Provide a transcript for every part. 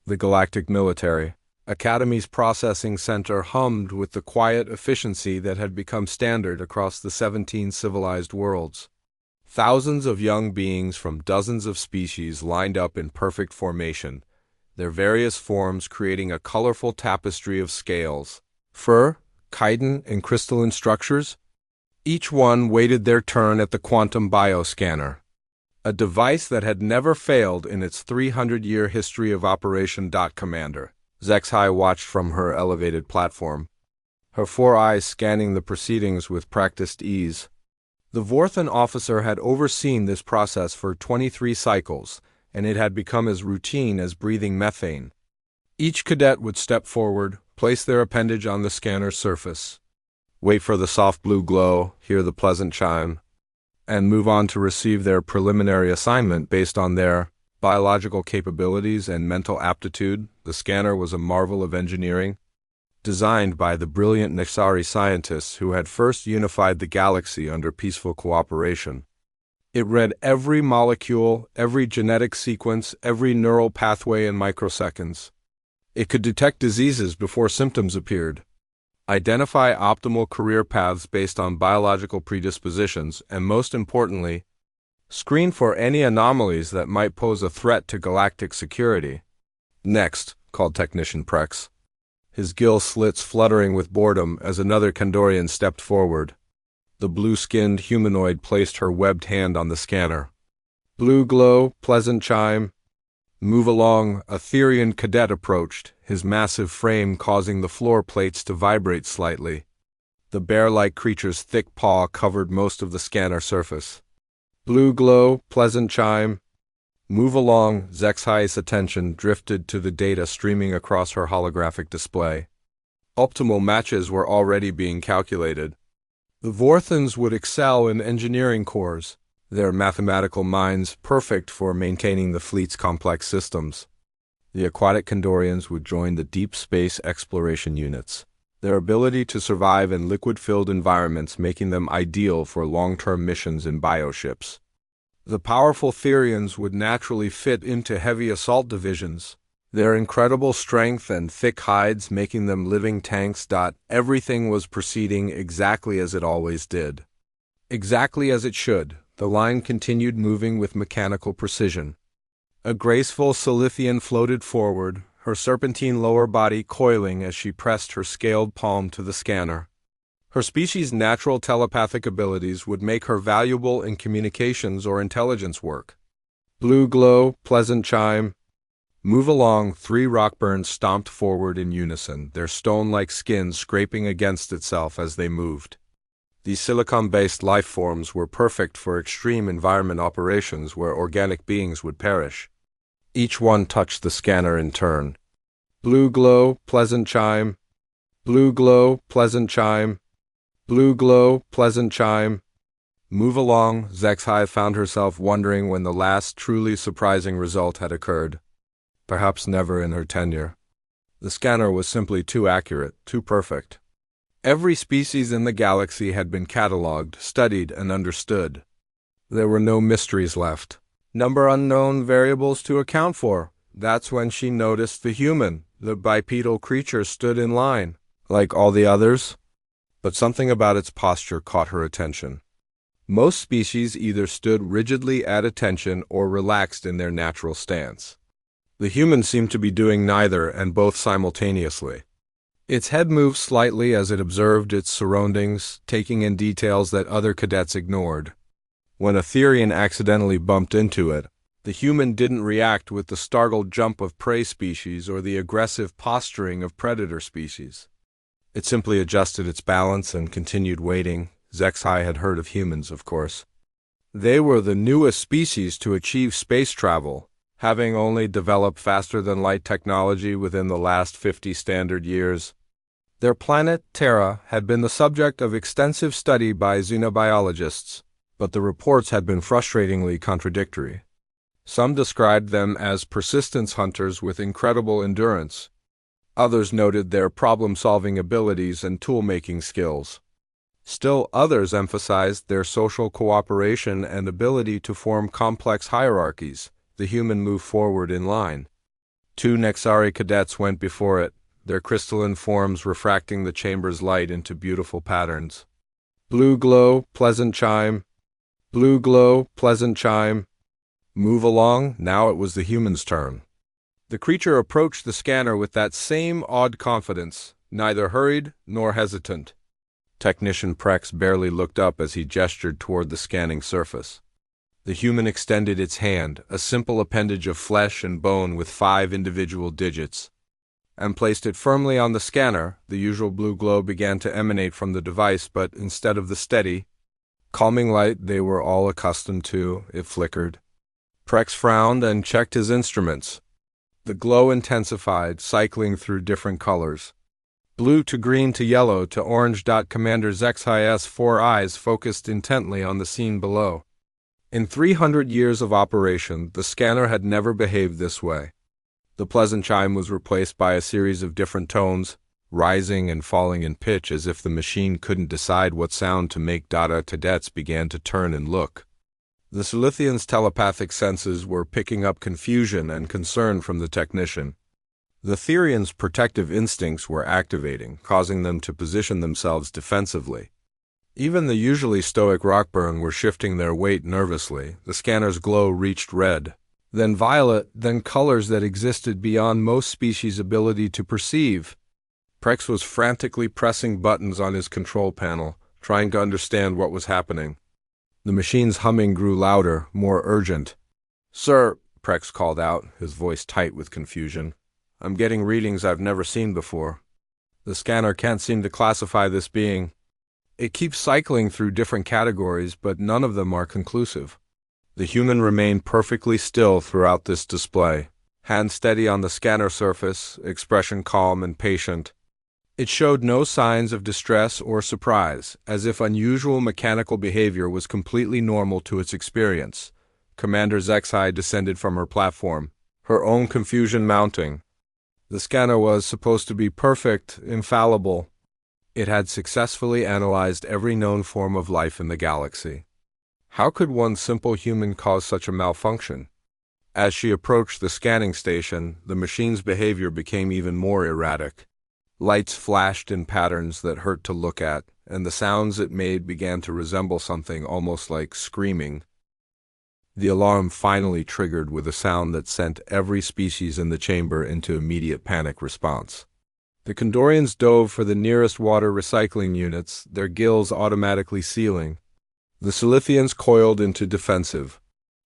The Galactic Military Academy's processing center hummed with the quiet efficiency that had become standard across the 17 civilized worlds. Thousands of young beings from dozens of species lined up in perfect formation, their various forms creating a colorful tapestry of scales, fur, chitin, and crystalline structures. Each one waited their turn at the quantum bioscanner, a device that had never failed in its 300-year history of operation. Commander Zexhai watched from her elevated platform, her 4 eyes scanning the proceedings with practiced ease. The Vorthan officer had overseen this process for 23 cycles, and it had become as routine as breathing methane. Each cadet would step forward, place their appendage on the scanner's surface, wait for the soft blue glow, hear the pleasant chime, and move on to receive their preliminary assignment based on their biological capabilities and mental aptitude. The scanner was a marvel of engineering, designed by the brilliant Nexari scientists who had first unified the galaxy under peaceful cooperation. It read every molecule, every genetic sequence, every neural pathway in microseconds. It could detect diseases before symptoms appeared, identify optimal career paths based on biological predispositions, and most importantly, screen for any anomalies that might pose a threat to galactic security. "Next," called Technician Prex, his gill slits fluttering with boredom as another Kandorian stepped forward. The blue-skinned humanoid placed her webbed hand on the scanner. Blue glow, pleasant chime. "Move along," a Therian cadet approached, his massive frame causing the floor plates to vibrate slightly. The bear-like creature's thick paw covered most of the scanner surface. Blue glow, pleasant chime. "Move along." Zexhai's attention drifted to the data streaming across her holographic display. Optimal matches were already being calculated. The Vorthans would excel in engineering cores, their mathematical minds perfect for maintaining the fleet's complex systems. The aquatic Kandorians would join the deep space exploration units, their ability to survive in liquid-filled environments making them ideal for long-term missions in bioships. The powerful Therians would naturally fit into heavy assault divisions, their incredible strength and thick hides making them living tanks. Everything was proceeding exactly as it always did. Exactly as it should. The line continued moving with mechanical precision. A graceful Silithian floated forward, her serpentine lower body coiling as she pressed her scaled palm to the scanner. Her species' natural telepathic abilities would make her valuable in communications or intelligence work. Blue glow, pleasant chime. "Move along." 3 Rockburns stomped forward in unison, their stone-like skin scraping against itself as they moved. These silicon-based life forms were perfect for extreme environment operations where organic beings would perish. Each one touched the scanner in turn. Blue glow, pleasant chime. Blue glow, pleasant chime. Blue glow, pleasant chime. "Move along." Zexhai found herself wondering when the last truly surprising result had occurred. Perhaps never in her tenure. The scanner was simply too accurate, too perfect. Every species in the galaxy had been catalogued, studied, and understood. There were no mysteries left. Number unknown variables to account for. That's when she noticed the human. The bipedal creature stood in line, like all the others. But something about its posture caught her attention. Most species either stood rigidly at attention or relaxed in their natural stance. The human seemed to be doing neither and both simultaneously. Its head moved slightly as it observed its surroundings, taking in details that other cadets ignored. When a Therian accidentally bumped into it, the human didn't react with the startled jump of prey species or the aggressive posturing of predator species. It simply adjusted its balance and continued waiting. Zexhai had heard of humans, of course. They were the newest species to achieve space travel, having only developed faster-than-light technology within the last 50 standard years. Their planet, Terra, had been the subject of extensive study by xenobiologists, but the reports had been frustratingly contradictory. Some described them as persistence hunters with incredible endurance. Others noted their problem-solving abilities and tool-making skills. Still others emphasized their social cooperation and ability to form complex hierarchies. The human moved forward in line. Two Nexari cadets went before it, their crystalline forms refracting the chamber's light into beautiful patterns. Blue glow, pleasant chime. Blue glow, pleasant chime. Move along, now it was the human's turn. The creature approached the scanner with that same odd confidence, neither hurried nor hesitant. Technician Prex barely looked up as he gestured toward the scanning surface. The human extended its hand, a simple appendage of flesh and bone with 5 individual digits, and placed it firmly on the scanner. The usual blue glow began to emanate from the device, but instead of the steady, calming light they were all accustomed to, it flickered. Prex frowned and checked his instruments. The glow intensified, cycling through different colors. Blue to green to yellow to orange. Commander Zexhi's 4 eyes focused intently on the scene below. In 300 years of operation, the scanner had never behaved this way. The pleasant chime was replaced by a series of different tones, rising and falling in pitch as if the machine couldn't decide what sound to make. Cadets began to turn and look. The Silithians' telepathic senses were picking up confusion and concern from the technician. The Therians' protective instincts were activating, causing them to position themselves defensively. Even the usually stoic Rockburn were shifting their weight nervously. The scanner's glow reached red, then violet, then colors that existed beyond most species' ability to perceive. Prex was frantically pressing buttons on his control panel, trying to understand what was happening. The machine's humming grew louder, more urgent. "Sir," Prex called out, his voice tight with confusion, "I'm getting readings I've never seen before. The scanner can't seem to classify this being. It keeps cycling through different categories, but none of them are conclusive." The human remained perfectly still throughout this display, hand steady on the scanner surface, expression calm and patient. It showed no signs of distress or surprise, as if unusual mechanical behavior was completely normal to its experience. Commander Zexhi descended from her platform, her own confusion mounting. The scanner was supposed to be perfect, infallible. It had successfully analyzed every known form of life in the galaxy. How could one simple human cause such a malfunction? As she approached the scanning station, the machine's behavior became even more erratic. Lights flashed in patterns that hurt to look at, and the sounds it made began to resemble something almost like screaming. The alarm finally triggered with a sound that sent every species in the chamber into immediate panic response. The Condorians dove for the nearest water recycling units, their gills automatically sealing. The Silithians coiled into defensive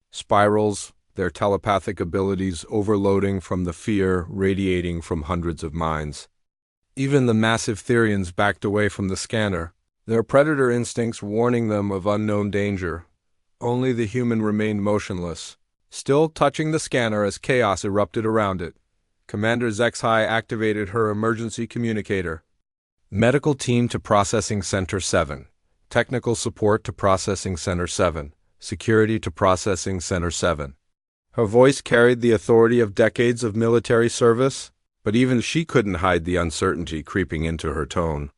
spirals, their telepathic abilities overloading from the fear radiating from hundreds of minds. Even the massive Therians backed away from the scanner, their predator instincts warning them of unknown danger. Only the human remained motionless, still touching the scanner as chaos erupted around it. Commander Zexhi activated her emergency communicator. Medical team to Processing Center 7. Technical support to Processing Center 7. Security to Processing Center 7. Her voice carried the authority of decades of military service, but even she couldn't hide the uncertainty creeping into her tone.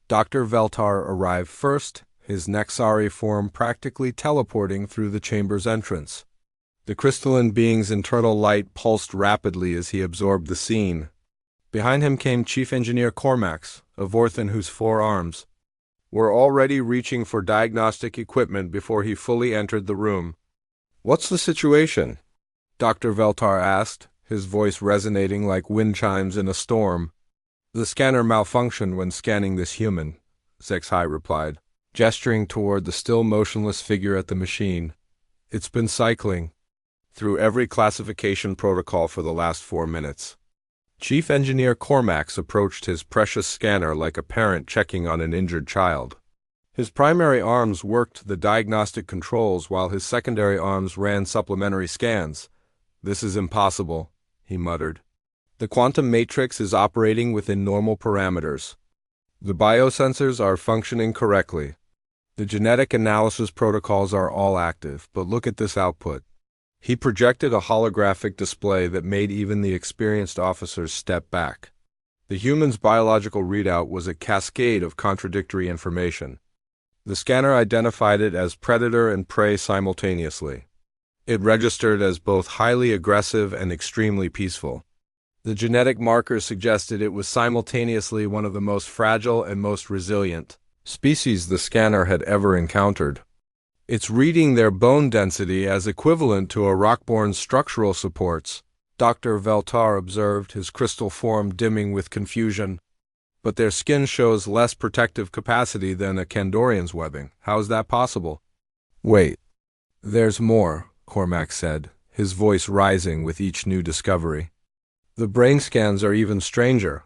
Dr. Veltar arrived first, his Nexari form practically teleporting through the chamber's entrance. The crystalline being's internal light pulsed rapidly as he absorbed the scene. Behind him came Chief Engineer Cormax, a Vorthan whose 4 arms were already reaching for diagnostic equipment before he fully entered the room. "What's the situation?" Dr. Veltar asked, his voice resonating like wind chimes in a storm. "The scanner malfunctioned when scanning this human," Zexhi replied, gesturing toward the still motionless figure at the machine. "It's been cycling through every classification protocol for the last 4 minutes." Chief Engineer Cormax approached his precious scanner like a parent checking on an injured child. His primary arms worked the diagnostic controls while his secondary arms ran supplementary scans. "This is impossible," he muttered. "The quantum matrix is operating within normal parameters. The biosensors are functioning correctly. The genetic analysis protocols are all active, but look at this output." He projected a holographic display that made even the experienced officers step back. The human's biological readout was a cascade of contradictory information. The scanner identified it as predator and prey simultaneously. It registered as both highly aggressive and extremely peaceful. The genetic markers suggested it was simultaneously one of the most fragile and most resilient species the scanner had ever encountered. It's reading their bone density as equivalent to a rockborn's structural supports, Dr. Veltar observed, his crystal form dimming with confusion. But their skin shows less protective capacity than a Kandorian's webbing. How is that possible? Wait. There's more, Cormac said, his voice rising with each new discovery. The brain scans are even stranger.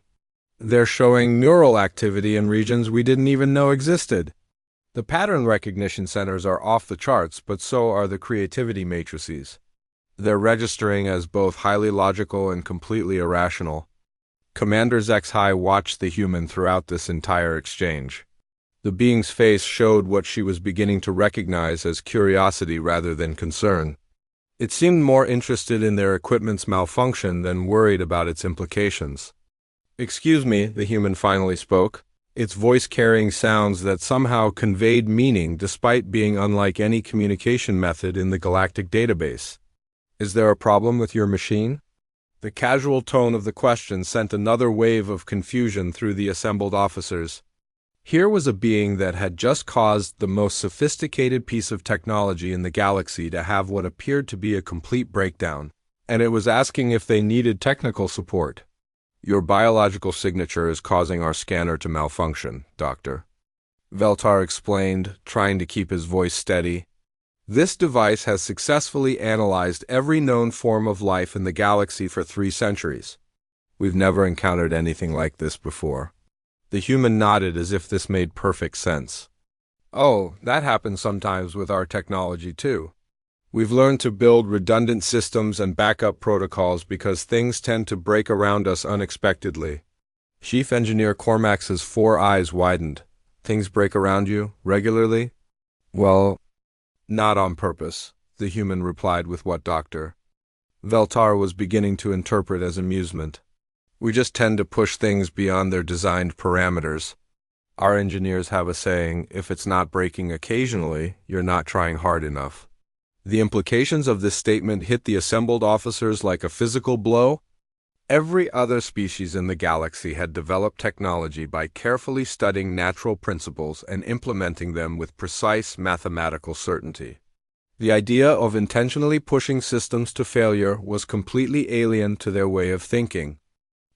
They're showing neural activity in regions we didn't even know existed. The pattern recognition centers are off the charts, but so are the creativity matrices. They're registering as both highly logical and completely irrational. Commander Zexhai watched the human throughout this entire exchange. The being's face showed what she was beginning to recognize as curiosity rather than concern. It seemed more interested in their equipment's malfunction than worried about its implications. "Excuse me," the human finally spoke, its voice carrying sounds that somehow conveyed meaning despite being unlike any communication method in the galactic database. "Is there a problem with your machine?" The casual tone of the question sent another wave of confusion through the assembled officers. Here was a being that had just caused the most sophisticated piece of technology in the galaxy to have what appeared to be a complete breakdown, and it was asking if they needed technical support. "Your biological signature is causing our scanner to malfunction, Doctor," Veltar explained, trying to keep his voice steady. "This device has successfully analyzed every known form of life in the galaxy for 3 centuries. We've never encountered anything like this before." The human nodded as if this made perfect sense. "Oh, that happens sometimes with our technology too. We've learned to build redundant systems and backup protocols because things tend to break around us unexpectedly." Chief Engineer Cormax's 4 eyes widened. "Things break around you, regularly?" "Well, not on purpose," the human replied with what Dr. Veltar was beginning to interpret as amusement. "We just tend to push things beyond their designed parameters. Our engineers have a saying, if it's not breaking occasionally, you're not trying hard enough." The implications of this statement hit the assembled officers like a physical blow. Every other species in the galaxy had developed technology by carefully studying natural principles and implementing them with precise mathematical certainty. The idea of intentionally pushing systems to failure was completely alien to their way of thinking.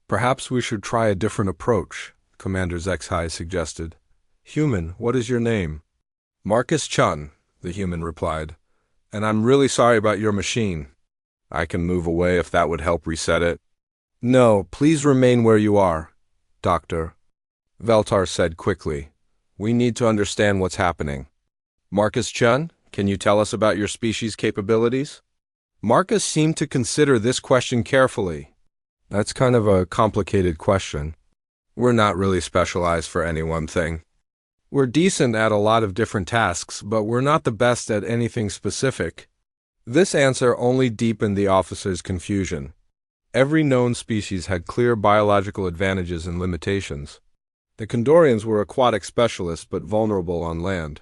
"Perhaps we should try a different approach," Commander Zexhai suggested. "Human, what is your name?" "Marcus Chun," the human replied. "And I'm really sorry about your machine. I can move away if that would help reset it." "No, please remain where you are, Doctor," Veltar said quickly. "We need to understand what's happening." "Marcus Chun, can you tell us about your species' capabilities?" Marcus seemed to consider this question carefully. "That's kind of a complicated question. We're not really specialized for any one thing. We're decent at a lot of different tasks, but we're not the best at anything specific." This answer only deepened the officer's confusion. Every known species had clear biological advantages and limitations. The Kandorians were aquatic specialists but vulnerable on land.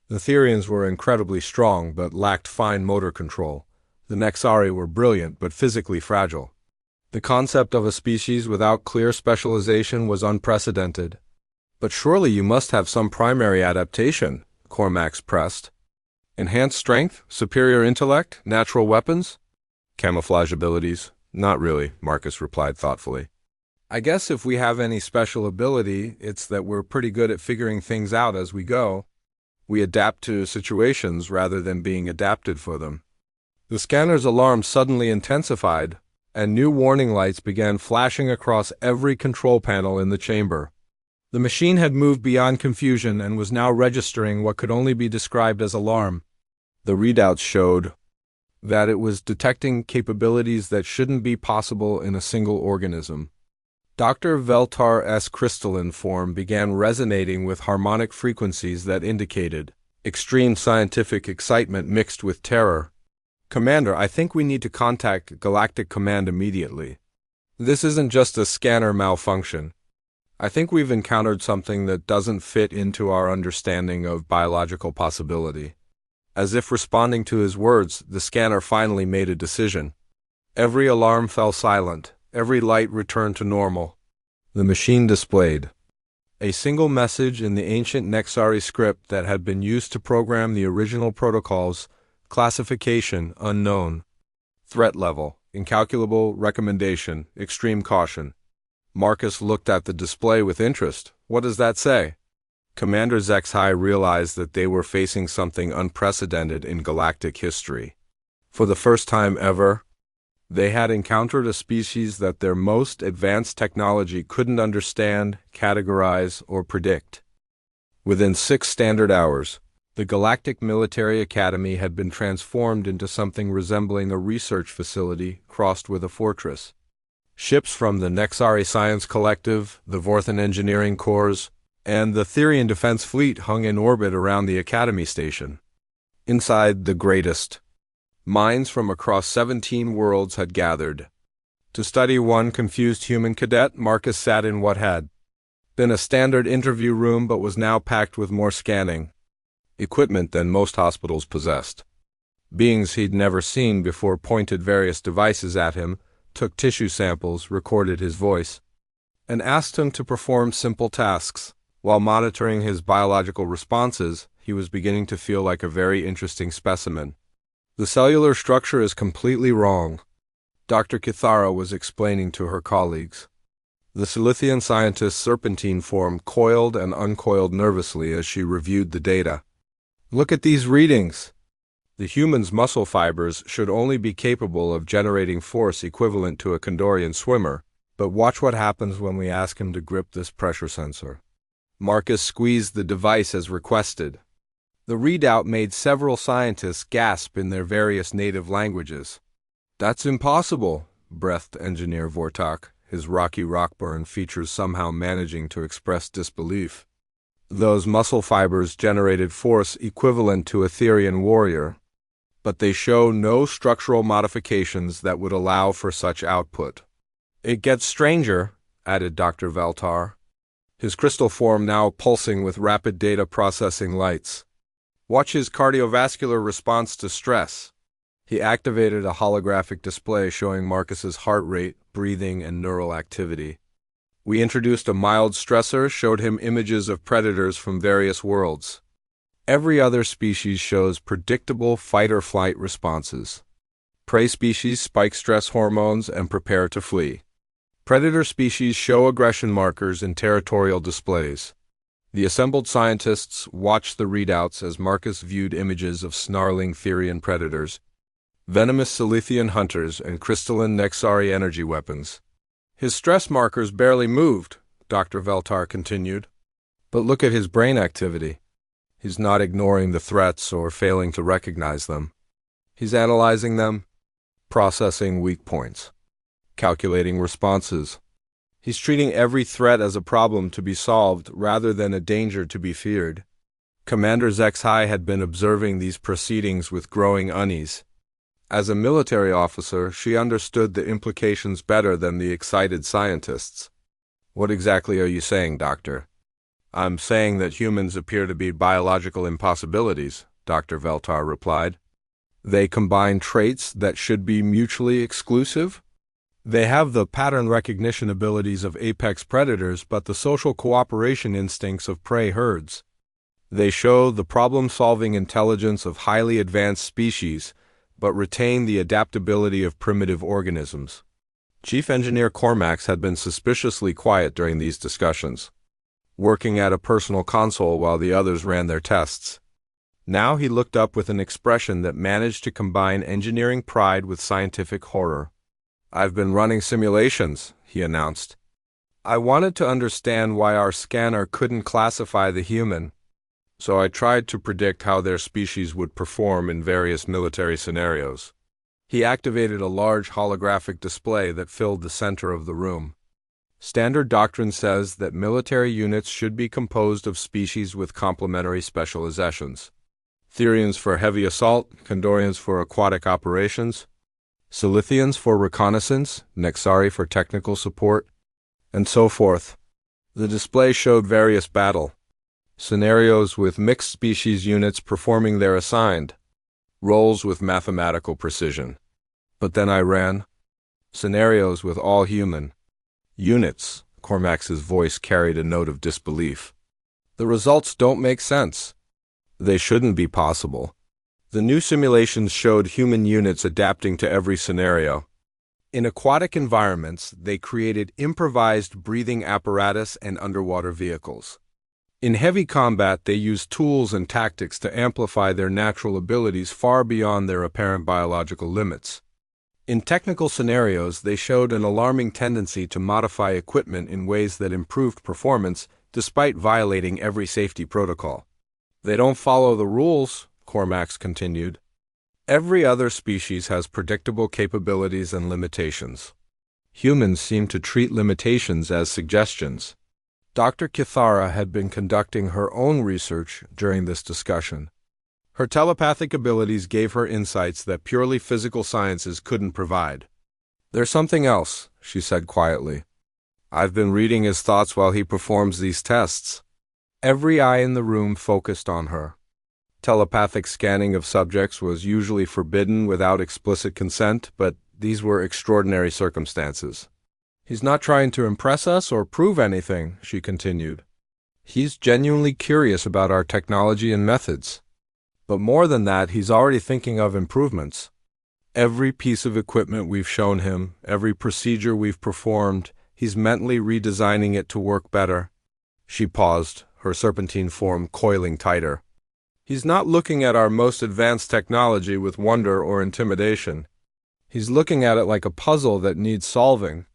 The Therians were incredibly strong but lacked fine motor control. The Nexari were brilliant but physically fragile. The concept of a species without clear specialization was unprecedented. "But surely you must have some primary adaptation," Cormax pressed. "Enhanced strength, superior intellect, natural weapons?" "Camouflage abilities? Not really," Marcus replied thoughtfully. "I guess if we have any special ability, it's that we're pretty good at figuring things out as we go. We adapt to situations rather than being adapted for them." The scanner's alarm suddenly intensified, and new warning lights began flashing across every control panel in the chamber. The machine had moved beyond confusion and was now registering what could only be described as alarm. The readouts showed that it was detecting capabilities that shouldn't be possible in a single organism. Dr. Veltar's crystalline form began resonating with harmonic frequencies that indicated extreme scientific excitement mixed with terror. "Commander, I think we need to contact Galactic Command immediately. This isn't just a scanner malfunction. I think we've encountered something that doesn't fit into our understanding of biological possibility." As if responding to his words, the scanner finally made a decision. Every alarm fell silent, Every light returned to normal. The machine displayed a single message in the ancient Nexari script that had been used to program the original protocols: classification unknown, threat level incalculable, recommendation extreme caution. Marcus looked at the display with interest. What does that say? Commander Zexhai realized that they were facing something unprecedented in galactic history. For the first time ever, they had encountered a species that their most advanced technology couldn't understand, categorize, or predict. Within 6 standard hours, the Galactic Military Academy had been transformed into something resembling a research facility crossed with a fortress. Ships from the Nexari Science Collective, the Vorthan Engineering Corps, and the Therian Defense Fleet hung in orbit around the Academy station. Inside, the greatest minds from across 17 worlds had gathered. To study one confused human cadet, Marcus sat in what had been a standard interview room but was now packed with more scanning equipment than most hospitals possessed. Beings he'd never seen before pointed various devices at him, took tissue samples, recorded his voice, and asked him to perform simple tasks. While monitoring his biological responses, he was beginning to feel like a very interesting specimen. The cellular structure is completely wrong, Dr. Kithara was explaining to her colleagues. The Silithian scientist's serpentine form coiled and uncoiled nervously as she reviewed the data. Look at these readings. The human's muscle fibers should only be capable of generating force equivalent to a Kandorian swimmer, but watch what happens when we ask him to grip this pressure sensor. Marcus squeezed the device as requested. The readout made several scientists gasp in their various native languages. That's impossible, breathed Engineer Vortak, his rocky rockburn features somehow managing to express disbelief. Those muscle fibers generated force equivalent to a Therian warrior, but they show no structural modifications that would allow for such output. It gets stranger, added Dr. Valtar, his crystal form now pulsing with rapid data processing lights. Watch his cardiovascular response to stress. He activated a holographic display showing Marcus's heart rate, breathing, and neural activity. We introduced a mild stressor, showed him images of predators from various worlds. Every other species shows predictable fight-or-flight responses. Prey species spike stress hormones and prepare to flee. Predator species show aggression markers in territorial displays. The assembled scientists watched the readouts as Marcus viewed images of snarling Therian predators, venomous Silithian hunters, and crystalline Nexari energy weapons. His stress markers barely moved, Dr. Veltar continued. But look at his brain activity. He's not ignoring the threats or failing to recognize them. He's analyzing them, processing weak points, calculating responses. He's treating every threat as a problem to be solved rather than a danger to be feared. Commander Zexhai had been observing these proceedings with growing unease. As a military officer, she understood the implications better than the excited scientists. What exactly are you saying, Doctor? I'm saying that humans appear to be biological impossibilities, Dr. Veltar replied. They combine traits that should be mutually exclusive. They have the pattern recognition abilities of apex predators but the social cooperation instincts of prey herds. They show the problem-solving intelligence of highly advanced species but retain the adaptability of primitive organisms. Chief Engineer Cormax had been suspiciously quiet during these discussions, working at a personal console while the others ran their tests. Now he looked up with an expression that managed to combine engineering pride with scientific horror. I've been running simulations, he announced. I wanted to understand why our scanner couldn't classify the human, so I tried to predict how their species would perform in various military scenarios. He activated a large holographic display that filled the center of the room. Standard doctrine says that military units should be composed of species with complementary specializations. Therians for heavy assault, Kandorians for aquatic operations, Silithians for reconnaissance, Nexari for technical support, and so forth. The display showed various battle scenarios with mixed species units performing their assigned roles with mathematical precision. But then I ran Scenarios with all human units. Cormax's voice carried a note of disbelief. The results don't make sense. They shouldn't be possible. The new simulations showed human units adapting to every scenario. In aquatic environments, they created improvised breathing apparatus and underwater vehicles. In heavy combat, they used tools and tactics to amplify their natural abilities far beyond their apparent biological limits. In technical scenarios, they showed an alarming tendency to modify equipment in ways that improved performance despite violating every safety protocol. They don't follow the rules, Cormax continued. Every other species has predictable capabilities and limitations. Humans seem to treat limitations as suggestions. Dr. Kithara had been conducting her own research during this discussion. Her telepathic abilities gave her insights that purely physical sciences couldn't provide. "There's something else," she said quietly. "I've been reading his thoughts while he performs these tests." Every eye in the room focused on her. Telepathic scanning of subjects was usually forbidden without explicit consent, but these were extraordinary circumstances. "He's not trying to impress us or prove anything," she continued. "He's genuinely curious about our technology and methods. But more than that, he's already thinking of improvements. Every piece of equipment we've shown him, every procedure we've performed, he's mentally redesigning it to work better." She paused, her serpentine form coiling tighter. "He's not looking at our most advanced technology with wonder or intimidation. He's looking at it like a puzzle that needs solving."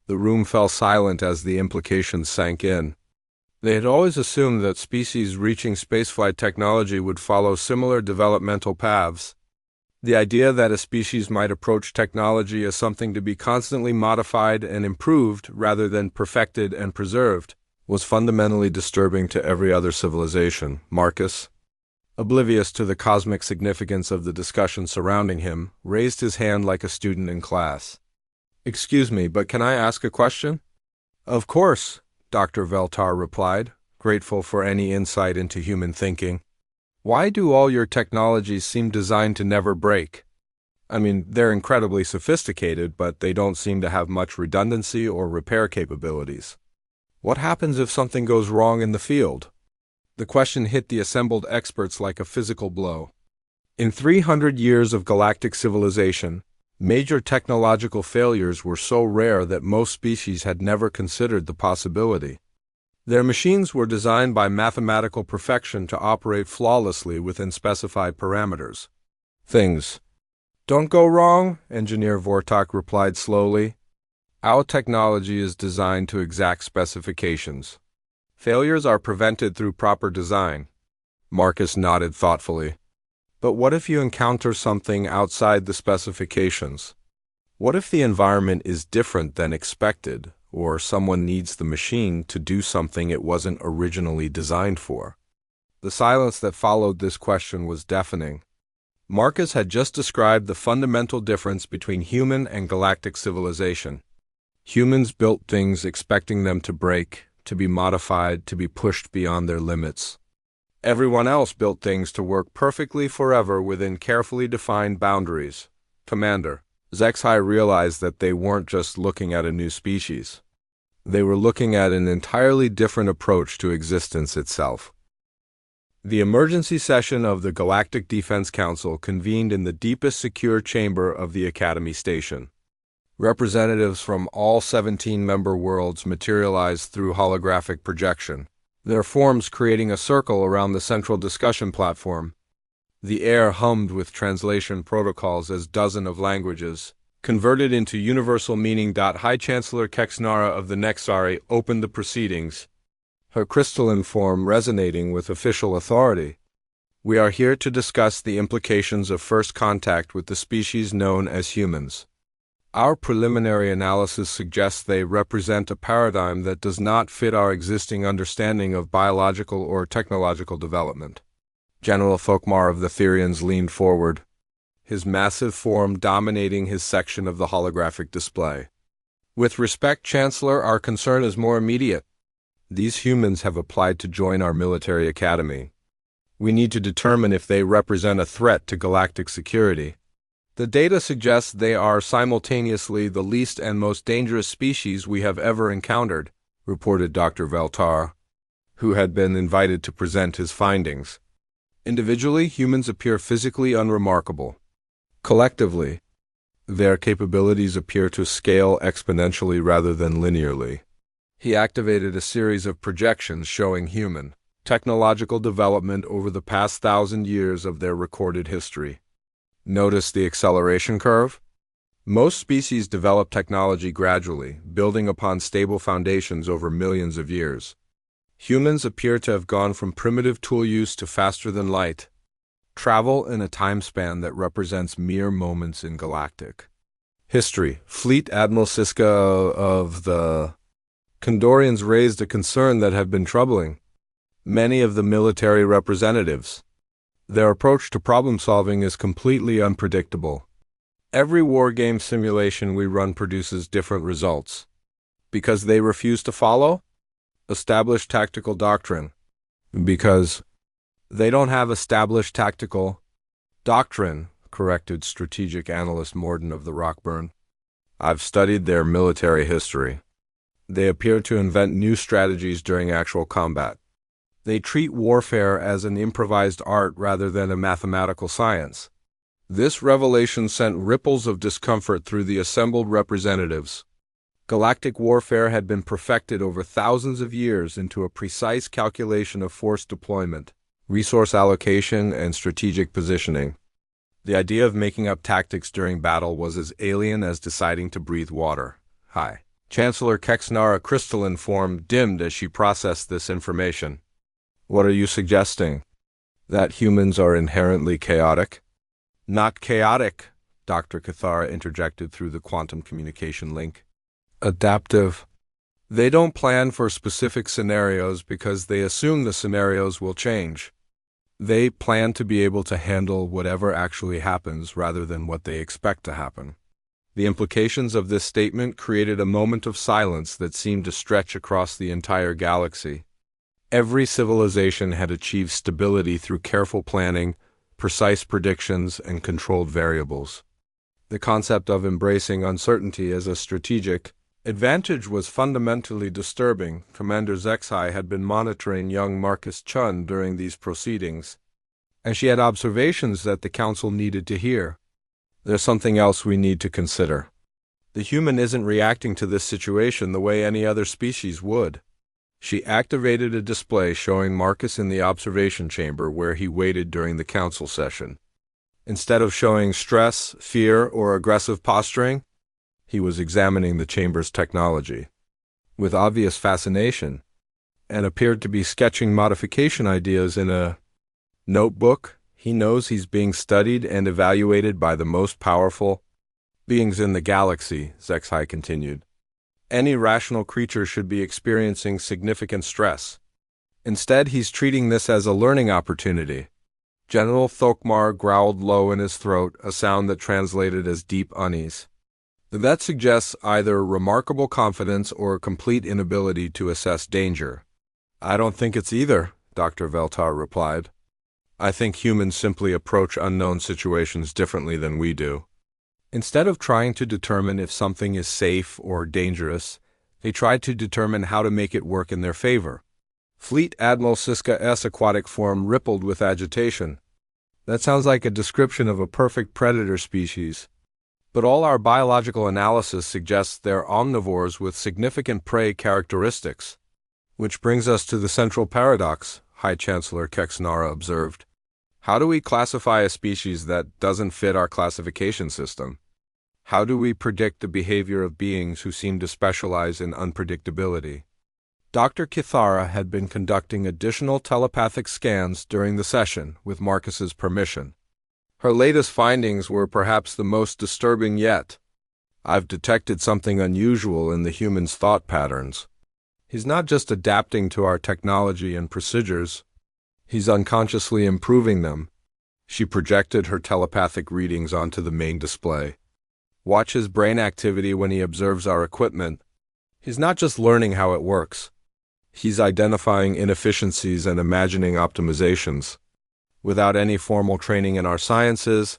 The room fell silent as the implications sank in. They had always assumed that species reaching spaceflight technology would follow similar developmental paths. The idea that a species might approach technology as something to be constantly modified and improved rather than perfected and preserved was fundamentally disturbing to every other civilization. Marcus, oblivious to the cosmic significance of the discussion surrounding him, raised his hand like a student in class. "Excuse me, but can I ask a question?" "Of course," Dr. Veltar replied, grateful for any insight into human thinking. "Why do all your technologies seem designed to never break? I mean, they're incredibly sophisticated, but they don't seem to have much redundancy or repair capabilities. What happens if something goes wrong in the field?" The question hit the assembled experts like a physical blow. In 300 years of galactic civilization, major technological failures were so rare that most species had never considered the possibility. Their machines were designed by mathematical perfection to operate flawlessly within specified parameters. "Things don't go wrong," Engineer Vortok replied slowly. "Our technology is designed to exact specifications. Failures are prevented through proper design." Marcus nodded thoughtfully. "But what if you encounter something outside the specifications? What if the environment is different than expected, or someone needs the machine to do something it wasn't originally designed for?" The silence that followed this question was deafening. Marcus had just described the fundamental difference between human and galactic civilization. Humans built things expecting them to break, to be modified, to be pushed beyond their limits. Everyone else built things to work perfectly forever within carefully defined boundaries. "Commander," Zexhai realized that they weren't just looking at a new species. They were looking at an entirely different approach to existence itself. The emergency session of the Galactic Defense Council convened in the deepest secure chamber of the Academy Station. Representatives from all 17 member worlds materialized through holographic projection, their forms creating a circle around the central discussion platform. The air hummed with translation protocols as dozens of languages, converted into universal meaning. High Chancellor Kexnara of the Nexari opened the proceedings, her crystalline form resonating with official authority. "We are here to discuss the implications of first contact with the species known as humans. Our preliminary analysis suggests they represent a paradigm that does not fit our existing understanding of biological or technological development." General Folkmar of the Therians leaned forward, his massive form dominating his section of the holographic display. "With respect, Chancellor, our concern is more immediate. These humans have applied to join our military academy. We need to determine if they represent a threat to galactic security." The data suggests they are simultaneously the least and most dangerous species we have ever encountered, reported Dr. Veltar, who had been invited to present his findings. Individually, humans appear physically unremarkable. Collectively, their capabilities appear to scale exponentially rather than linearly. He activated a series of projections showing human technological development over the past 1,000 years of their recorded history. Notice the acceleration curve? Most species develop technology gradually, building upon stable foundations over millions of years. Humans appear to have gone from primitive tool use to faster-than-light travel in a time span that represents mere moments in galactic history. Fleet Admiral Siska of the Condorians raised a concern that had been troubling many of the military representatives. Their approach to problem-solving is completely unpredictable. Every war game simulation we run produces different results. Because they refuse to follow established tactical doctrine. Because they don't have established tactical doctrine, corrected strategic analyst Morden of the Rockburn. I've studied their military history. They appear to invent new strategies during actual combat. They treat warfare as an improvised art rather than a mathematical science. This revelation sent ripples of discomfort through the assembled representatives. Galactic warfare had been perfected over thousands of years into a precise calculation of force deployment, resource allocation, and strategic positioning. The idea of making up tactics during battle was as alien as deciding to breathe water. Hi. Chancellor Kexnara crystalline form dimmed as she processed this information. What are you suggesting? That humans are inherently chaotic? Not chaotic, Dr. Cathara interjected through the quantum communication link. Adaptive. They don't plan for specific scenarios because they assume the scenarios will change. They plan to be able to handle whatever actually happens rather than what they expect to happen. The implications of this statement created a moment of silence that seemed to stretch across the entire galaxy. Every civilization had achieved stability through careful planning, precise predictions, and controlled variables. The concept of embracing uncertainty as a strategic advantage was fundamentally disturbing. Commander Zexai had been monitoring young Marcus Chun during these proceedings, and she had observations that the Council needed to hear. There's something else we need to consider. The human isn't reacting to this situation the way any other species would. She activated a display showing Marcus in the observation chamber where he waited during the Council session. Instead of showing stress, fear, or aggressive posturing, he was examining the chamber's technology with obvious fascination and appeared to be sketching modification ideas in a notebook. He knows he's being studied and evaluated by the most powerful beings in the galaxy, Zexai continued. Any rational creature should be experiencing significant stress. Instead, he's treating this as a learning opportunity. General Thokmar growled low in his throat, a sound that translated as deep unease. That suggests either remarkable confidence or a complete inability to assess danger. I don't think it's either, Dr. Veltar replied. I think humans simply approach unknown situations differently than we do. Instead of trying to determine if something is safe or dangerous, they try to determine how to make it work in their favor. Fleet Admiral Siska S. aquatic form rippled with agitation. That sounds like a description of a perfect predator species. But all our biological analysis suggests they're omnivores with significant prey characteristics. Which brings us to the central paradox, High Chancellor Kexnara observed. How do we classify a species that doesn't fit our classification system? How do we predict the behavior of beings who seem to specialize in unpredictability? Dr. Kithara had been conducting additional telepathic scans during the session with Marcus's permission. Her latest findings were perhaps the most disturbing yet. I've detected something unusual in the human's thought patterns. He's not just adapting to our technology and procedures, he's unconsciously improving them. She projected her telepathic readings onto the main display. Watch his brain activity when he observes our equipment. He's not just learning how it works. He's identifying inefficiencies and imagining optimizations. Without any formal training in our sciences,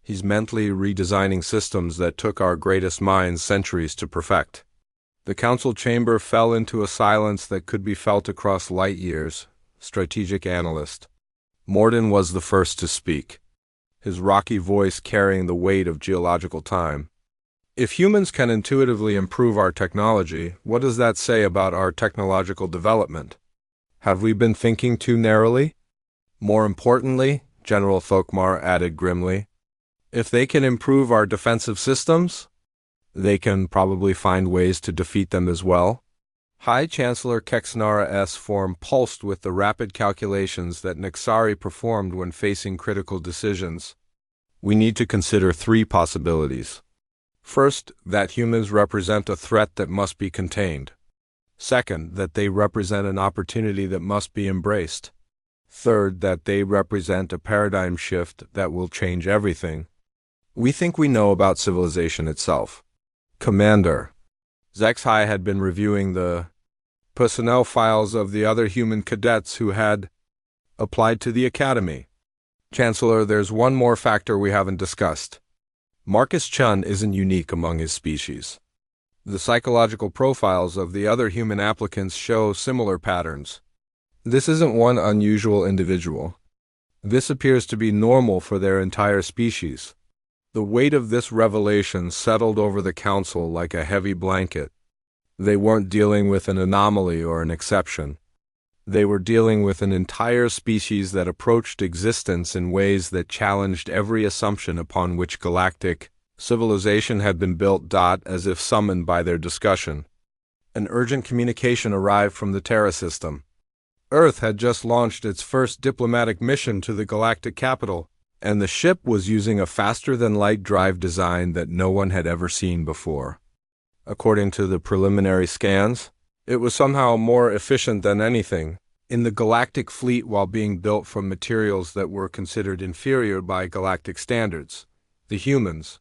He's mentally redesigning systems that took our greatest minds centuries to perfect. The council chamber fell into a silence that could be felt across light years. Strategic analyst. Morden was the first to speak, his rocky voice carrying the weight of geological time. If humans can intuitively improve our technology, what does that say about our technological development? Have we been thinking too narrowly? More importantly, General Thokmar added grimly, if they can improve our defensive systems, they can probably find ways to defeat them as well. High Chancellor Kexnara's form pulsed with the rapid calculations that Nixari performed when facing critical decisions. We need to consider three possibilities. First, that humans represent a threat that must be contained. Second, that they represent an opportunity that must be embraced. Third, that they represent a paradigm shift that will change everything. We think we know about civilization itself. Commander, Zexhai had been reviewing the personnel files of the other human cadets who had applied to the Academy. Chancellor, there's one more factor we haven't discussed. Marcus Chun isn't unique among his species. The psychological profiles of the other human applicants show similar patterns. This isn't one unusual individual. This appears to be normal for their entire species. The weight of this revelation settled over the council like a heavy blanket. They weren't dealing with an anomaly or an exception. They were dealing with an entire species that approached existence in ways that challenged every assumption upon which galactic civilization had been built. As if summoned by their discussion, an urgent communication arrived from the Terra system. Earth had just launched its first diplomatic mission to the galactic capital, and the ship was using a faster-than-light drive design that no one had ever seen before. According to the preliminary scans, it was somehow more efficient than anything in the galactic fleet while being built from materials that were considered inferior by galactic standards. The humans,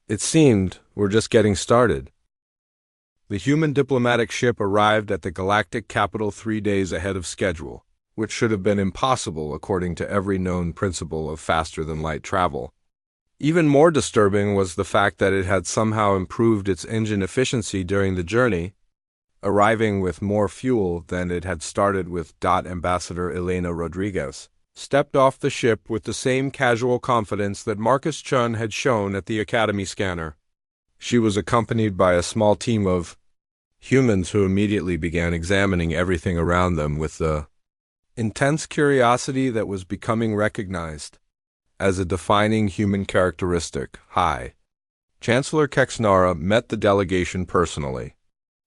it seemed, were just getting started. The human diplomatic ship arrived at the galactic capital 3 days ahead of schedule, which should have been impossible according to every known principle of faster-than-light travel. Even more disturbing was the fact that it had somehow improved its engine efficiency during the journey, arriving with more fuel than it had started with. Ambassador Elena Rodriguez stepped off the ship with the same casual confidence that Marcus Chun had shown at the Academy scanner. She was accompanied by a small team of humans who immediately began examining everything around them with the intense curiosity that was becoming recognized as a defining human characteristic. High Chancellor Kexnara met the delegation personally,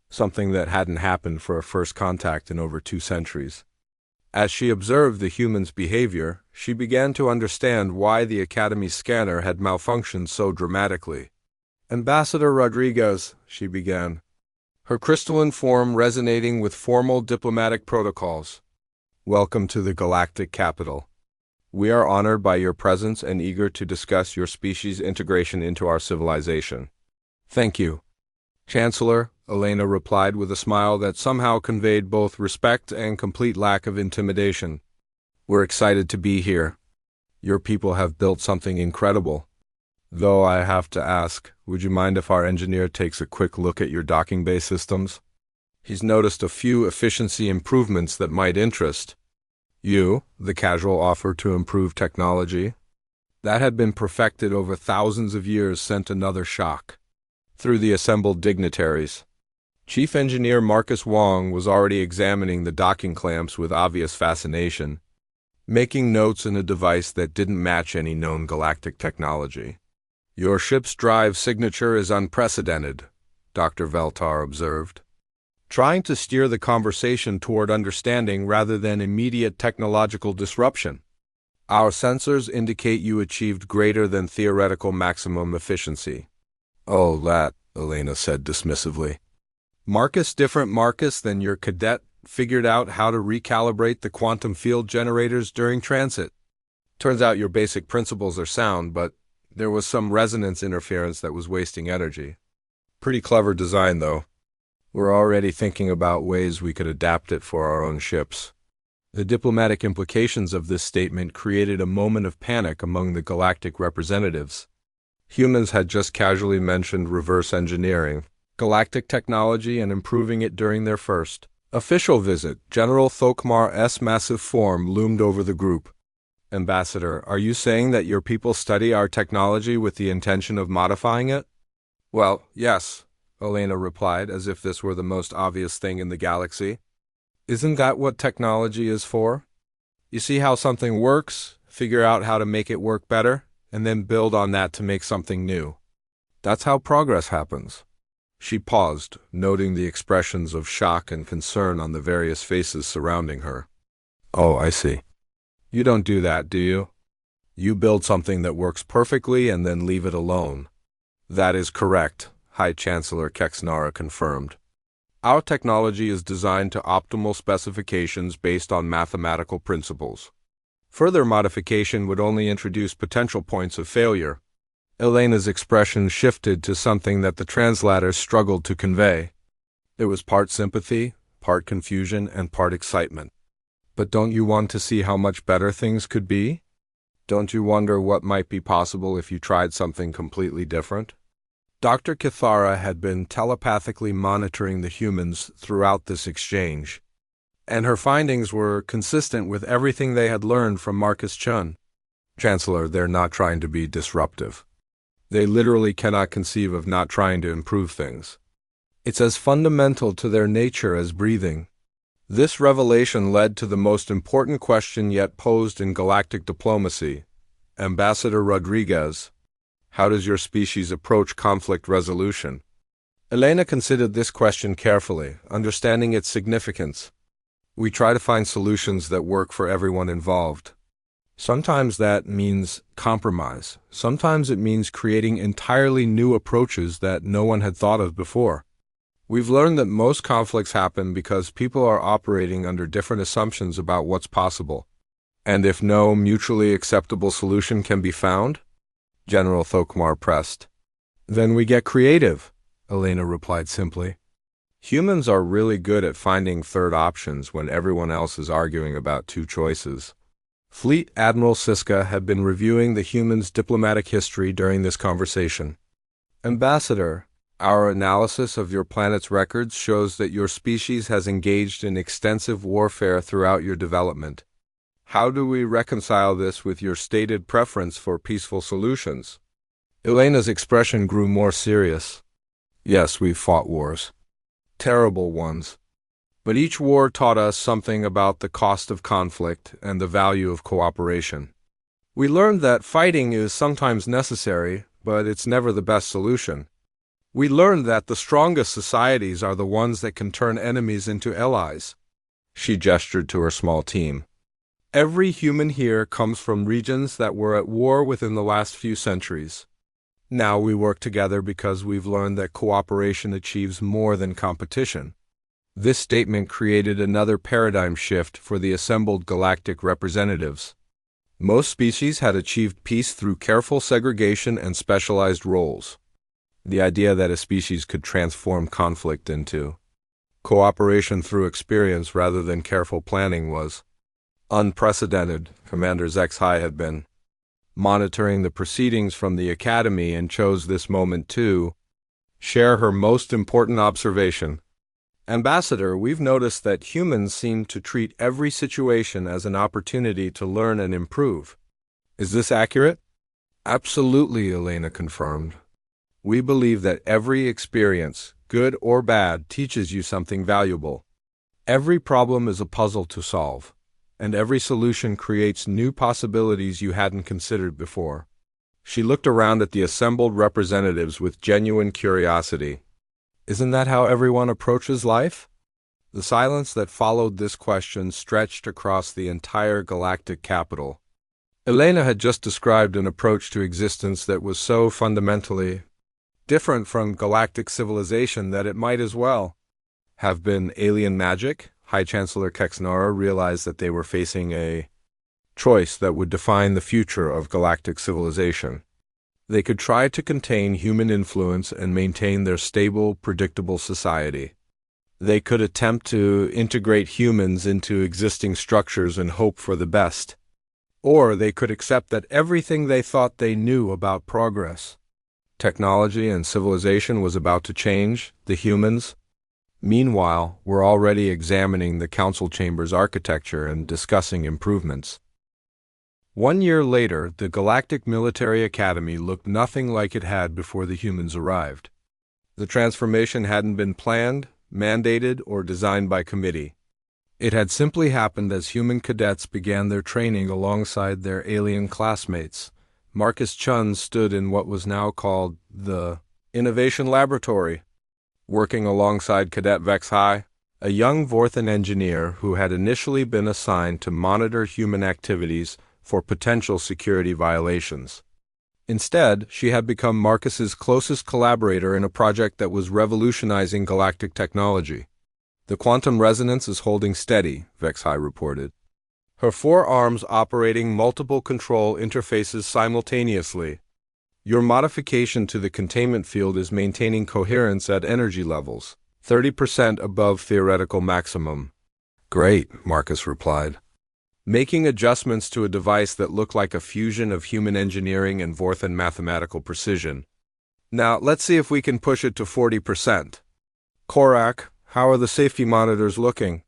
something that hadn't happened for a first contact in over 2 centuries. As she observed the humans' behavior, she began to understand why the Academy scanner had malfunctioned so dramatically. Ambassador Rodriguez, she began, her crystalline form resonating with formal diplomatic protocols. Welcome to the galactic capital. We are honored by your presence and eager to discuss your species' integration into our civilization. Thank you, Chancellor, Elena replied with a smile that somehow conveyed both respect and complete lack of intimidation. We're excited to be here. Your people have built something incredible. Though I have to ask, would you mind if our engineer takes a quick look at your docking bay systems? He's noticed a few efficiency improvements that might interest you. The casual offer to improve technology that had been perfected over thousands of years sent another shock through the assembled dignitaries. Chief Engineer Marcus Wong was already examining the docking clamps with obvious fascination, making notes in a device that didn't match any known galactic technology. Your ship's drive signature is unprecedented, Dr. Veltar observed, trying to steer the conversation toward understanding rather than immediate technological disruption. Our sensors indicate you achieved greater than theoretical maximum efficiency. Oh, that, Elena said dismissively. Marcus than your cadet figured out how to recalibrate the quantum field generators during transit. Turns out your basic principles are sound, but there was some resonance interference that was wasting energy. Pretty clever design, though. We're already thinking about ways we could adapt it for our own ships. The diplomatic implications of this statement created a moment of panic among the galactic representatives. Humans had just casually mentioned reverse engineering galactic technology and improving it during their first official visit. General Thokmar's massive form loomed over the group. Ambassador, are you saying that your people study our technology with the intention of modifying it? Well, yes, Elena replied, as if this were the most obvious thing in the galaxy. Isn't that what technology is for? You see how something works, figure out how to make it work better, and then build on that to make something new. That's how progress happens. She paused, noting the expressions of shock and concern on the various faces surrounding her. Oh, I see. You don't do that, do you? You build something that works perfectly and then leave it alone. That is correct, High Chancellor Kexnara confirmed. Our technology is designed to optimal specifications based on mathematical principles. Further modification would only introduce potential points of failure. Elena's expression shifted to something that the translator struggled to convey. It was part sympathy, part confusion, and part excitement. But don't you want to see how much better things could be? Don't you wonder what might be possible if you tried something completely different? Dr. Kithara had been telepathically monitoring the humans throughout this exchange, and her findings were consistent with everything they had learned from Marcus Chun. Chancellor, they're not trying to be disruptive. They literally cannot conceive of not trying to improve things. It's as fundamental to their nature as breathing. This revelation led to the most important question yet posed in galactic diplomacy. Ambassador Rodriguez, how does your species approach conflict resolution? Elena considered this question carefully, understanding its significance. We try to find solutions that work for everyone involved. Sometimes that means compromise. Sometimes it means creating entirely new approaches that no one had thought of before. We've learned that most conflicts happen because people are operating under different assumptions about what's possible. And if no mutually acceptable solution can be found, General Thokmar pressed. Then we get creative, Elena replied simply. Humans are really good at finding third options when everyone else is arguing about two choices. Fleet Admiral Siska had been reviewing the humans' diplomatic history during this conversation. Ambassador, our analysis of your planet's records shows that your species has engaged in extensive warfare throughout your development. How do we reconcile this with your stated preference for peaceful solutions? Elena's expression grew more serious. Yes, we've fought wars. Terrible ones. But each war taught us something about the cost of conflict and the value of cooperation. We learned that fighting is sometimes necessary, but it's never the best solution. We learned that the strongest societies are the ones that can turn enemies into allies. She gestured to her small team. Every human here comes from regions that were at war within the last few centuries. Now we work together because we've learned that cooperation achieves more than competition. This statement created another paradigm shift for the assembled galactic representatives. Most species had achieved peace through careful segregation and specialized roles. The idea that a species could transform conflict into cooperation through experience rather than careful planning was unprecedented. Commander Zexhai had been monitoring the proceedings from the Academy and chose this moment to share her most important observation. Ambassador, we've noticed that humans seem to treat every situation as an opportunity to learn and improve. Is this accurate? Absolutely, Elena confirmed. We believe that every experience, good or bad, teaches you something valuable. Every problem is a puzzle to solve, and every solution creates new possibilities you hadn't considered before. She looked around at the assembled representatives with genuine curiosity. Isn't that how everyone approaches life? The silence that followed this question stretched across the entire galactic capital. Elena had just described an approach to existence that was so fundamentally different from galactic civilization that it might as well have been alien magic. High Chancellor Kexnara realized that they were facing a choice that would define the future of galactic civilization. They could try to contain human influence and maintain their stable, predictable society. They could attempt to integrate humans into existing structures and hope for the best. Or they could accept that everything they thought they knew about progress, technology, and civilization was about to change. The humans, meanwhile, were already examining the council chamber's architecture and discussing improvements. 1 year later, the Galactic Military Academy looked nothing like it had before the humans arrived. The transformation hadn't been planned, mandated, or designed by committee. It had simply happened as human cadets began their training alongside their alien classmates. Marcus Chun stood in what was now called the Innovation Laboratory, working alongside Cadet Vex High, a young Vorthan engineer who had initially been assigned to monitor human activities for potential security violations. Instead, she had become Marcus's closest collaborator in a project that was revolutionizing galactic technology. The quantum resonance is holding steady, Vex High reported. Her 4 arms operating multiple control interfaces simultaneously. Your modification to the containment field is maintaining coherence at energy levels, 30% above theoretical maximum. Great, Marcus replied. Making adjustments to a device that looked like a fusion of human engineering and Vorthan mathematical precision. Now, let's see if we can push it to 40%. Korak, how are the safety monitors looking?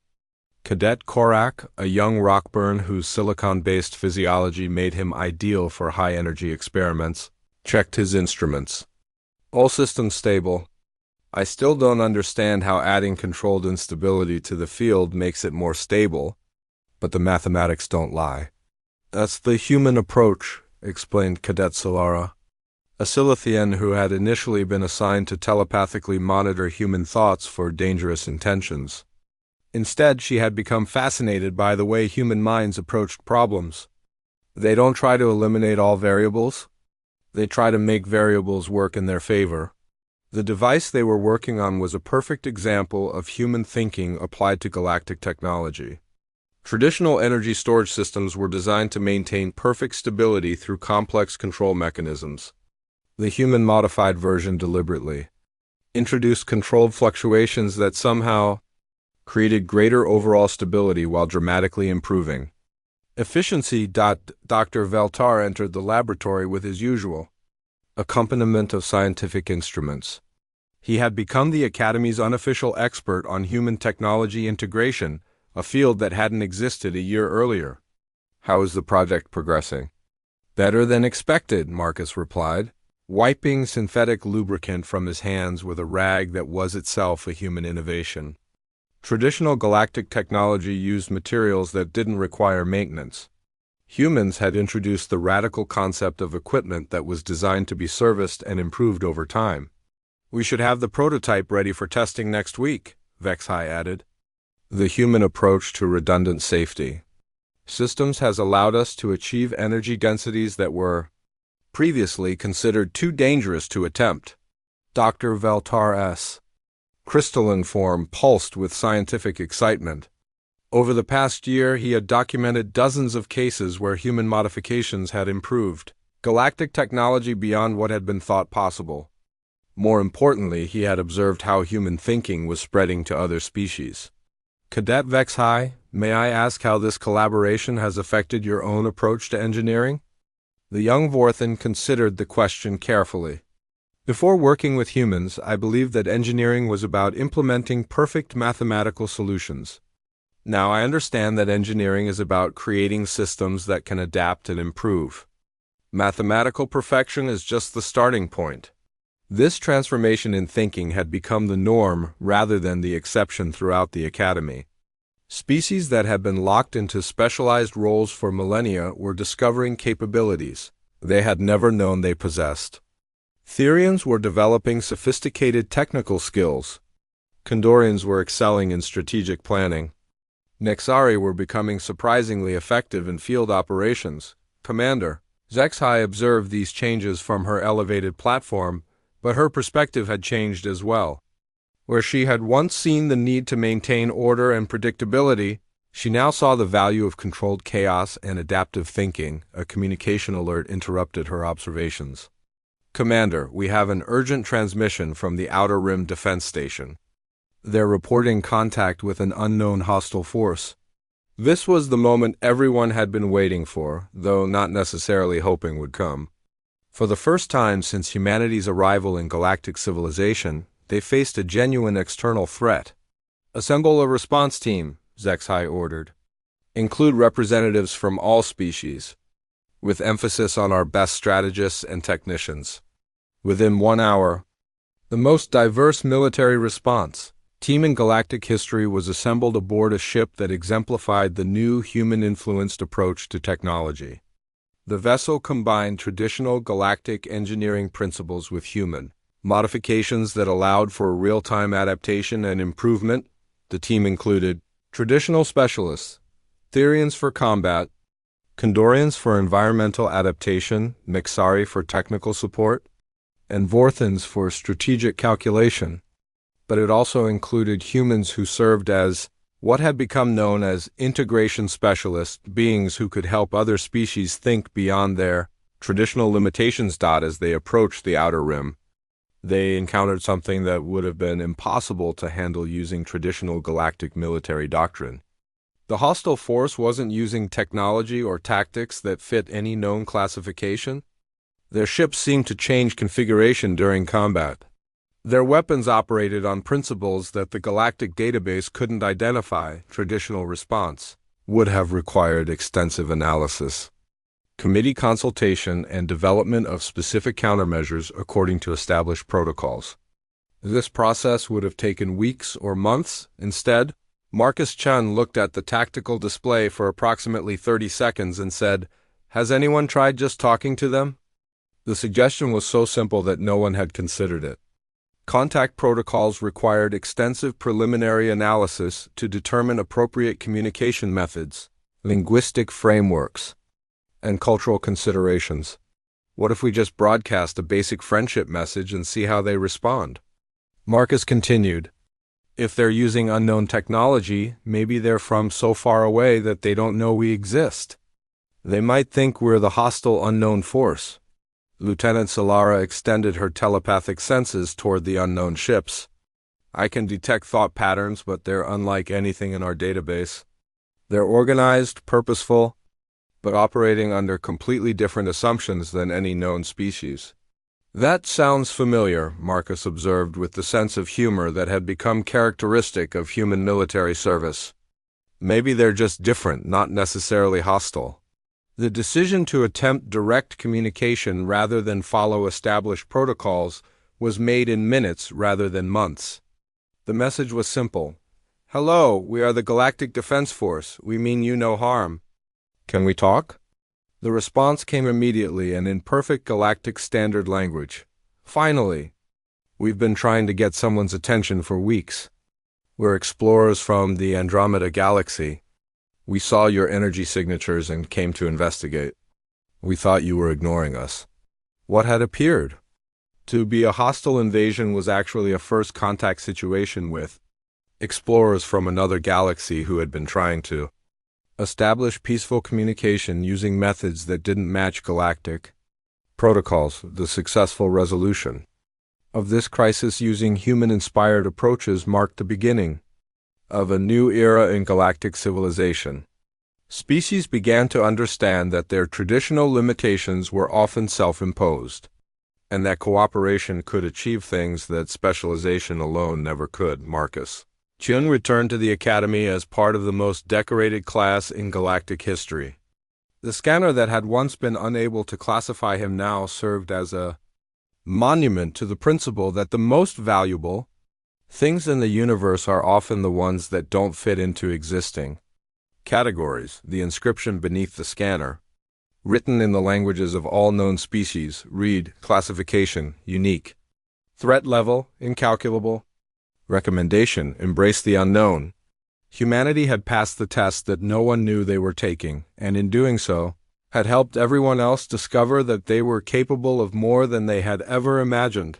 Cadet Korak, a young Rockburn whose silicon-based physiology made him ideal for high-energy experiments, checked his instruments. All systems stable. I still don't understand how adding controlled instability to the field makes it more stable, but the mathematics don't lie. That's the human approach, explained Cadet Solara, a Silithian who had initially been assigned to telepathically monitor human thoughts for dangerous intentions. Instead, she had become fascinated by the way human minds approached problems. They don't try to eliminate all variables. They try to make variables work in their favor. The device they were working on was a perfect example of human thinking applied to galactic technology. Traditional energy storage systems were designed to maintain perfect stability through complex control mechanisms. The human-modified version deliberately introduced controlled fluctuations that somehow created greater overall stability while dramatically improving efficiency. Dr. Veltar entered the laboratory with his usual accompaniment of scientific instruments. He had become the Academy's unofficial expert on human technology integration, a field that hadn't existed a year earlier. How is the project progressing? Better than expected, Marcus replied, wiping synthetic lubricant from his hands with a rag that was itself a human innovation. Traditional galactic technology used materials that didn't require maintenance. Humans had introduced the radical concept of equipment that was designed to be serviced and improved over time. We should have the prototype ready for testing next week, Vex High added. The human approach to redundant safety systems has allowed us to achieve energy densities that were previously considered too dangerous to attempt. Dr. Veltar-S. crystalline form pulsed with scientific excitement. Over the past year, he had documented dozens of cases where human modifications had improved galactic technology beyond what had been thought possible. More importantly, he had observed how human thinking was spreading to other species. Cadet Vex High, may I ask how this collaboration has affected your own approach to engineering? The young Vorthan considered the question carefully. Before working with humans, I believed that engineering was about implementing perfect mathematical solutions. Now I understand that engineering is about creating systems that can adapt and improve. Mathematical perfection is just the starting point. This transformation in thinking had become the norm rather than the exception throughout the Academy. Species that had been locked into specialized roles for millennia were discovering capabilities they had never known they possessed. Therians were developing sophisticated technical skills. Kandorians were excelling in strategic planning. Nexari were becoming surprisingly effective in field operations. Commander, Zexhai observed these changes from her elevated platform, but her perspective had changed as well. Where she had once seen the need to maintain order and predictability, she now saw the value of controlled chaos and adaptive thinking. A communication alert interrupted her observations. Commander, we have an urgent transmission from the Outer Rim Defense Station. They're reporting contact with an unknown hostile force. This was the moment everyone had been waiting for, though not necessarily hoping would come. For the first time since humanity's arrival in galactic civilization, they faced a genuine external threat. "Assemble a response team," Zexhai ordered. "Include representatives from all species, with emphasis on our best strategists and technicians." Within 1 hour, the most diverse military response team in galactic history was assembled aboard a ship that exemplified the new human-influenced approach to technology. The vessel combined traditional galactic engineering principles with human modifications that allowed for real-time adaptation and improvement. The team included traditional specialists, Therians for combat, Kondorians for environmental adaptation, Mixari for technical support, and Vorthans for strategic calculation. But it also included humans who served as what had become known as integration specialists, beings who could help other species think beyond their traditional limitations. As they approached the outer rim, they encountered something that would have been impossible to handle using traditional galactic military doctrine. The hostile force wasn't using technology or tactics that fit any known classification. Their ships seemed to change configuration during combat. Their weapons operated on principles that the galactic database couldn't identify. Traditional response would have required extensive analysis, committee consultation, and development of specific countermeasures according to established protocols. This process would have taken weeks or months. Instead, Marcus Chun looked at the tactical display for approximately 30 seconds and said, "Has anyone tried just talking to them?" The suggestion was so simple that no one had considered it. Contact protocols required extensive preliminary analysis to determine appropriate communication methods, linguistic frameworks, and cultural considerations. What if we just broadcast a basic friendship message and see how they respond? Marcus continued, "If they're using unknown technology, maybe they're from so far away that they don't know we exist. They might think we're the hostile unknown force." Lieutenant Solara extended her telepathic senses toward the unknown ships. "I can detect thought patterns, but they're unlike anything in our database. They're organized, purposeful, but operating under completely different assumptions than any known species." "That sounds familiar," Marcus observed with the sense of humor that had become characteristic of human military service. "Maybe they're just different, not necessarily hostile." The decision to attempt direct communication rather than follow established protocols was made in minutes rather than months. The message was simple. "Hello, we are the Galactic Defense Force. We mean you no harm. Can we talk?" The response came immediately and in perfect galactic standard language. "Finally! We've been trying to get someone's attention for weeks. We're explorers from the Andromeda Galaxy. We saw your energy signatures and came to investigate. We thought you were ignoring us." What had appeared to be a hostile invasion was actually a first contact situation with explorers from another galaxy who had been trying to establish peaceful communication using methods that didn't match galactic protocols. The successful resolution of this crisis using human-inspired approaches marked the beginning of a new era in galactic civilization. Species began to understand that their traditional limitations were often self-imposed, and that cooperation could achieve things that specialization alone never could. Marcus Chun returned to the Academy as part of the most decorated class in galactic history. The scanner that had once been unable to classify him now served as a monument to the principle that the most valuable things in the universe are often the ones that don't fit into existing categories. The inscription beneath the scanner, written in the languages of all known species, read: classification, unique. Threat level, incalculable. Recommendation, embrace the unknown. Humanity had passed the test that no one knew they were taking, and in doing so, had helped everyone else discover that they were capable of more than they had ever imagined.